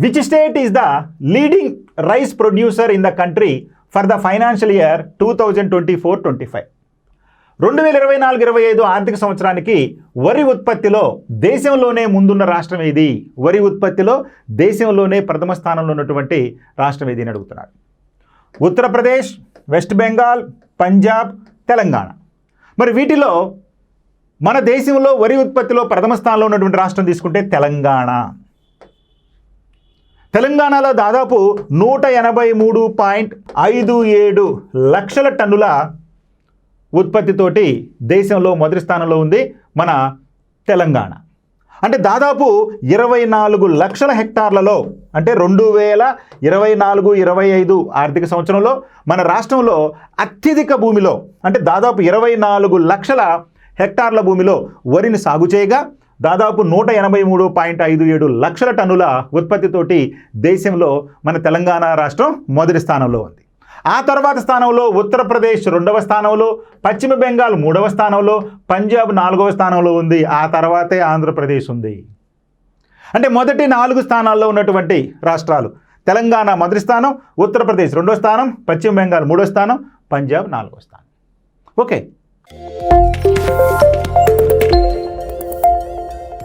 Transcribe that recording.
Which state is the leading rice producer in the country for the financial year 2024-25? 2024-25 ఆర్థిక సంవత్సరానికి వరి ఉత్పత్తిలో దేశంలోనే ముందున్న రాష్ట్రం ఏది? వరి ఉత్పత్తిలో దేశంలోనే ప్రథమ స్థానంలో ఉన్నటువంటి రాష్ట్రం ఏది అని అడుగుతున్నాడు. ఉత్తరప్రదేశ్, వెస్ట్ బెంగాల్, పంజాబ్, తెలంగాణ. మరి వీటిలో మన దేశంలో వరి ఉత్పత్తిలో ప్రథమ స్థానంలో ఉన్నటువంటి రాష్ట్రం తీసుకుంటే తెలంగాణ. తెలంగాణలో దాదాపు 183.57 లక్షల టన్నుల ఉత్పత్తితోటి దేశంలో మొదటి స్థానంలో ఉంది మన తెలంగాణ. అంటే దాదాపు 24 లక్షల హెక్టార్లలో, అంటే 2024-25 ఆర్థిక సంవత్సరంలో మన రాష్ట్రంలో అత్యధిక భూమిలో, అంటే దాదాపు 24 లక్షల హెక్టార్ల భూమిలో వరిని సాగు చేయగా దాదాపు 183.57 లక్షల టన్నుల ఉత్పత్తితోటి దేశంలో మన తెలంగాణ రాష్ట్రం మొదటి స్థానంలో ఉంది. ఆ తర్వాత స్థానంలో ఉత్తరప్రదేశ్ 2వ స్థానంలో, పశ్చిమ బెంగాల్ 3వ స్థానంలో, పంజాబ్ 4వ స్థానంలో ఉంది. ఆ తర్వాతే ఆంధ్రప్రదేశ్ ఉంది. అంటే మొదటి 4 స్థానాల్లో ఉన్నటువంటి రాష్ట్రాలు తెలంగాణ మొదటి స్థానం, ఉత్తరప్రదేశ్ 2వ స్థానం, పశ్చిమ బెంగాల్ 3వ స్థానం, పంజాబ్ 4వ స్థానం. ఓకే.